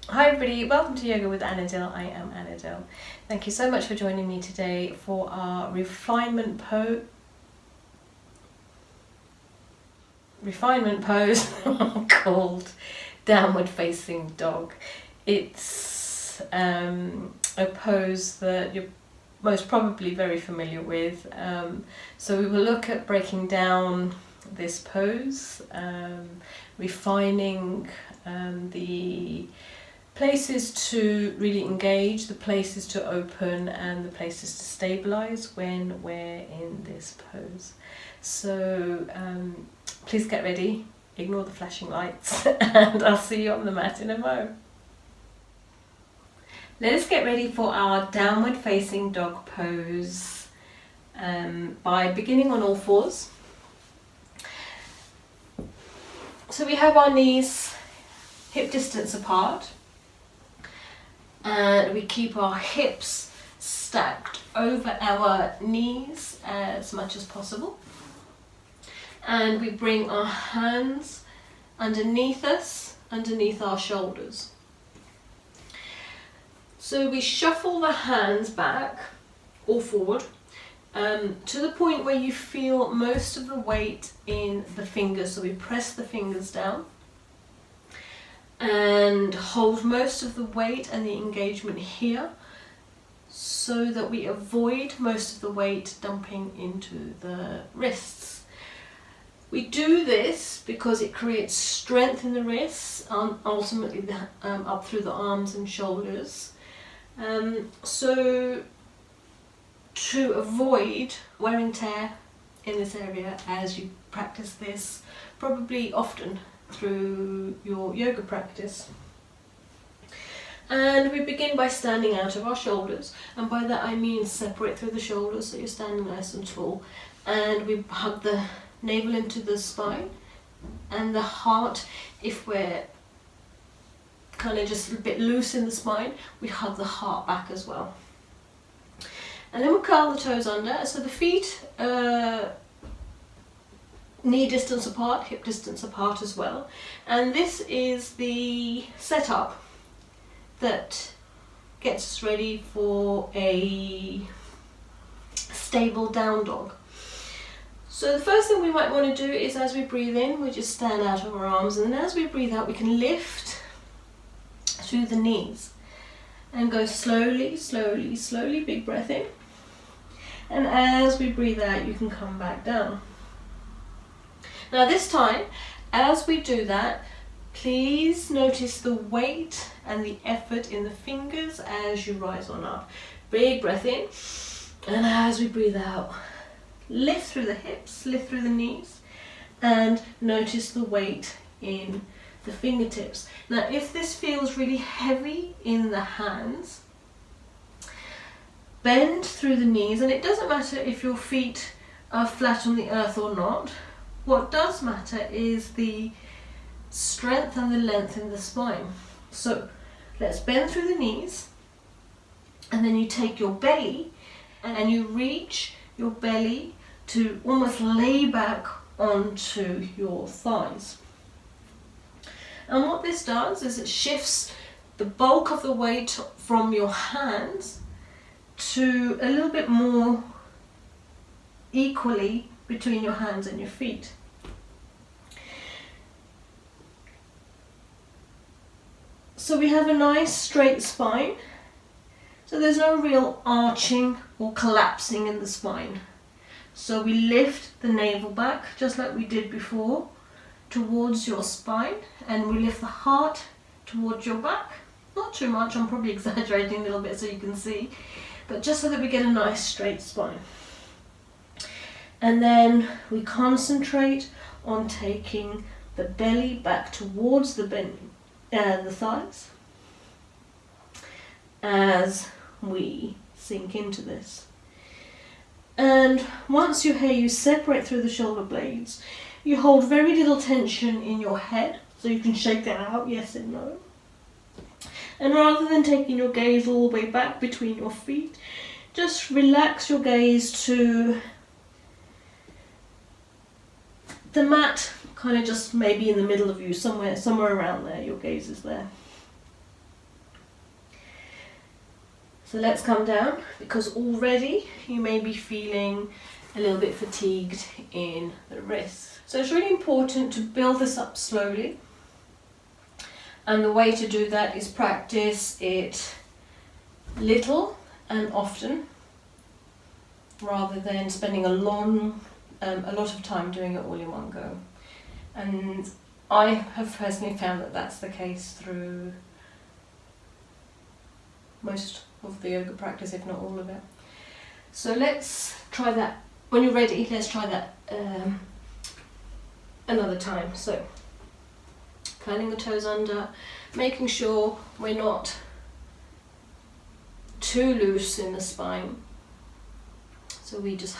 Hi everybody, welcome to Yoga with Anadil. I am Anadil. Thank you so much for joining me today for our refinement pose called Downward Facing Dog. It's a pose that you're most probably very familiar with. So we will look at breaking down this pose, refining the places to really engage, the places to open, and the places to stabilize when we're in this pose. So please get ready, ignore the flashing lights, and I'll see you on the mat in a mo. Let us get ready for our downward facing dog pose by beginning on all fours. So we have our knees hip distance apart, and we keep our hips stacked over our knees as much as possible, and we bring our hands underneath us, underneath our shoulders. So we shuffle the hands back or forward to the point where you feel most of the weight in the fingers. So we press the fingers down and hold most of the weight and the engagement here, so that we avoid most of the weight dumping into the wrists. We do this because it creates strength in the wrists, ultimately up through the arms and shoulders. So to avoid wear and tear in this area as you practice this, probably often through your yoga practice. And we begin by standing out of our shoulders, and by that I mean separate through the shoulders, so you're standing nice and tall, and we hug the navel into the spine, and the heart, if we're kind of just a bit loose in the spine, we hug the heart back as well. And then we'll curl the toes under, so the feet knee distance apart, hip distance apart as well. And this is the setup that gets us ready for a stable down dog. So the first thing we might want to do is, as we breathe in, we just stand out of our arms, and then as we breathe out, we can lift through the knees and go slowly, slowly, slowly, big breath in. And as we breathe out, you can come back down. Now this time, as we do that, please notice the weight and the effort in the fingers as you rise on up. Big breath in, and as we breathe out, lift through the hips, lift through the knees, and notice the weight in the fingertips. Now if this feels really heavy in the hands, bend through the knees, and it doesn't matter if your feet are flat on the earth or not. What does matter is the strength and the length in the spine. So let's bend through the knees, and then you take your belly and you reach your belly to almost lay back onto your thighs. And what this does is it shifts the bulk of the weight from your hands to a little bit more equally between your hands and your feet. So we have a nice straight spine, so there's no real arching or collapsing in the spine. So we lift the navel back, just like we did before, towards your spine, and we lift the heart towards your back. Not too much, I'm probably exaggerating a little bit so you can see, but just so that we get a nice straight spine. And then we concentrate on taking the belly back towards the thighs as we sink into this. And once you separate through the shoulder blades, you hold very little tension in your head, so you can shake that out, yes and no. And rather than taking your gaze all the way back between your feet, just relax your gaze to the mat, kind of just maybe in the middle of you, somewhere around there, your gaze is there. So let's come down, because already you may be feeling a little bit fatigued in the wrists. So it's really important to build this up slowly. And the way to do that is practice it little and often, rather than spending a lot of time doing it all in one go. And I have personally found that that's the case through most of the yoga practice, if not all of it. So let's try that. When you're ready, let's try that another time. So curling the toes under, making sure we're not too loose in the spine. So we just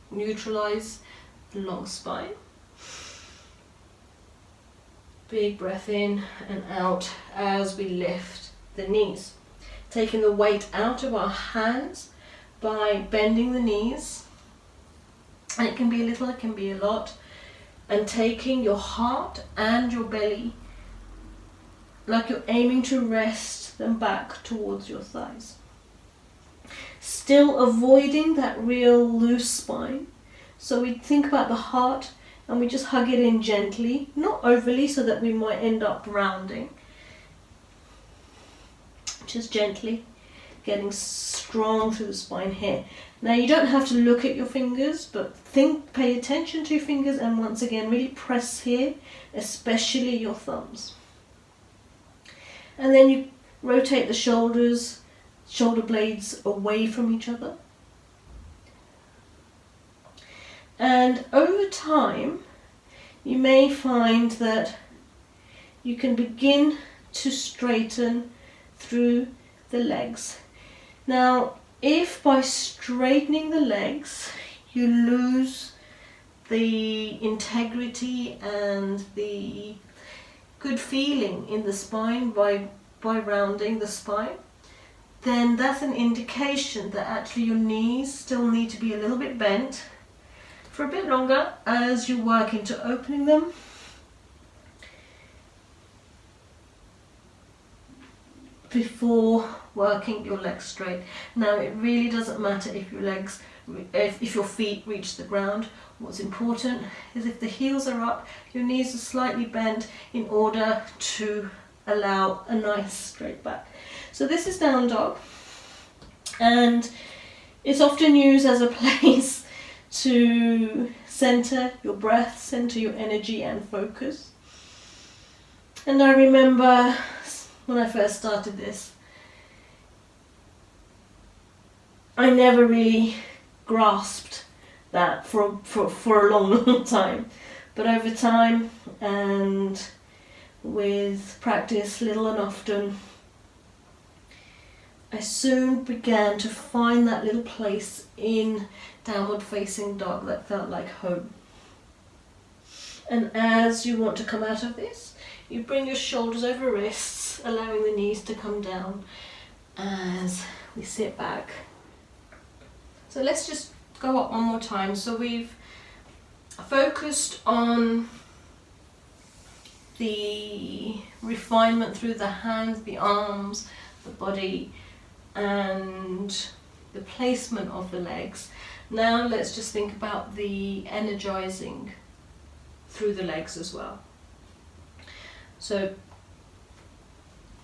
neutralize the long spine. Big breath in and out as we lift the knees. Taking the weight out of our hands by bending the knees. And it can be a little, it can be a lot. And taking your heart and your belly like you're aiming to rest them back towards your thighs. Still avoiding that real loose spine. So we think about the heart and we just hug it in gently, not overly so that we might end up rounding. Just gently getting strong through the spine here. Now you don't have to look at your fingers, but pay attention to your fingers, and once again really press here, especially your thumbs. And then you rotate the shoulder blades away from each other. And over time, you may find that you can begin to straighten through the legs. Now, if by straightening the legs you lose the integrity and the good feeling in the spine by rounding the spine, then that's an indication that actually your knees still need to be a little bit bent for a bit longer as you work into opening them. Before working your legs straight. Now it really doesn't matter if your feet reach the ground. What's important is if the heels are up, your knees are slightly bent in order to allow a nice straight back. So this is down dog, and it's often used as a place to center your breath, center your energy and focus. And I remember when I first started this, I never really grasped that for a long time. But over time and with practice, little and often, I soon began to find that little place in downward facing dog that felt like home. And as you want to come out of this, you bring your shoulders over wrists, allowing the knees to come down as we sit back. So let's just go up one more time. So we've focused on the refinement through the hands, the arms, the body, and the placement of the legs. Now let's just think about the energizing through the legs as well. So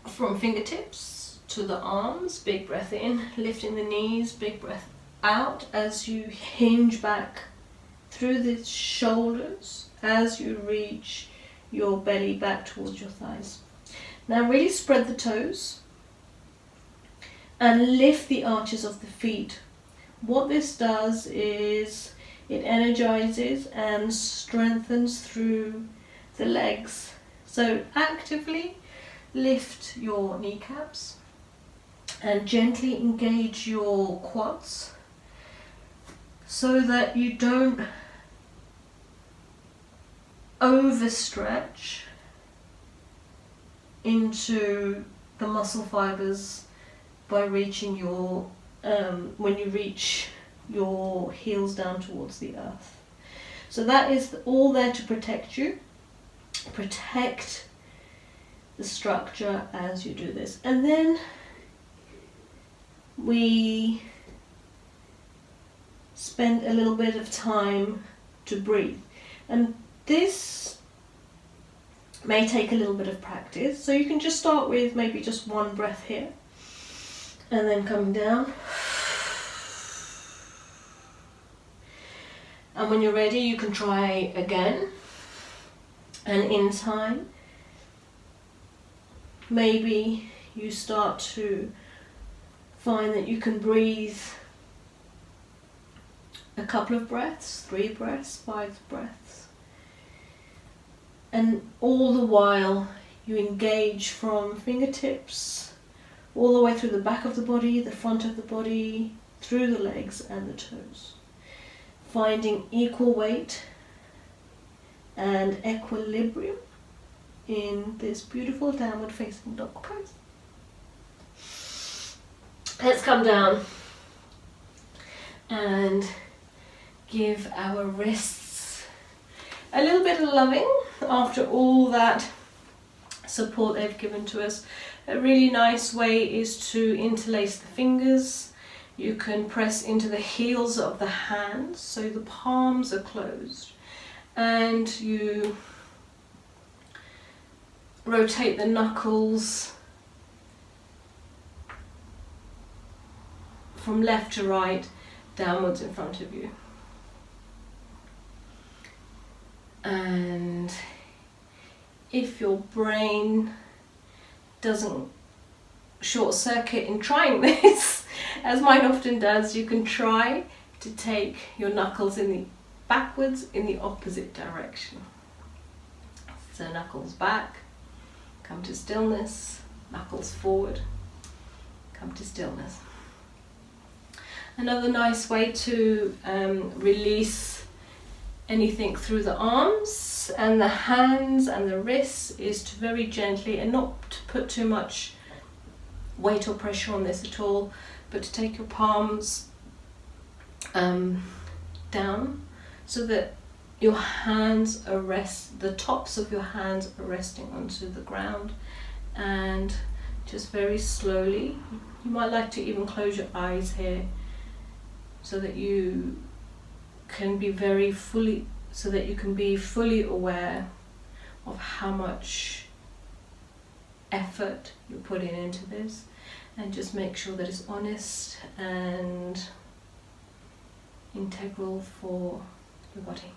from fingertips to the arms, big breath in, lifting the knees, big breath out as you hinge back through the shoulders as you reach your belly back towards your thighs. Now really spread the toes and lift the arches of the feet. What this does is it energizes and strengthens through the legs. So actively lift your kneecaps and gently engage your quads so that you don't overstretch into the muscle fibers by reaching your when you reach your heels down towards the earth. So that is all there to protect you. Protect the structure as you do this. And then we spend a little bit of time to breathe. And this may take a little bit of practice, so you can just start with maybe just one breath here and then coming down. And when you're ready, you can try again. And in time, maybe you start to find that you can breathe a couple of breaths, 3 breaths, 5 breaths. And all the while you engage from fingertips all the way through the back of the body, the front of the body, through the legs and the toes. Finding equal weight and equilibrium in this beautiful downward facing dog pose. Let's come down and give our wrists a little bit of loving after all that support they've given to us. A really nice way is to interlace the fingers. You can press into the heels of the hands so the palms are closed, and you rotate the knuckles from left to right, downwards in front of you. And if your brain doesn't short circuit in trying this, as mine often does, you can try to take your knuckles backwards in the opposite direction. So knuckles back, come to stillness, knuckles forward, come to stillness. Another nice way to release anything through the arms and the hands and the wrists is to very gently, and not to put too much weight or pressure on this at all, but to take your palms down so that your hands the tops of your hands are resting onto the ground, and just very slowly, you might like to even close your eyes here so that you can be fully aware of how much effort you're putting into this, and just make sure that it's honest and integral for your body.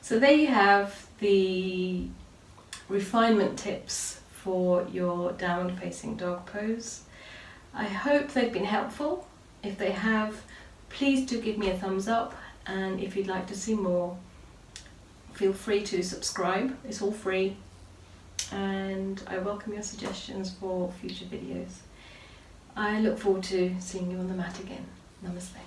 So there you have the refinement tips for your downward facing dog pose. I hope they've been helpful. If they have, please do give me a thumbs up, and if you'd like to see more, feel free to subscribe. It's all free, and I welcome your suggestions for future videos. I look forward to seeing you on the mat again. Namaste.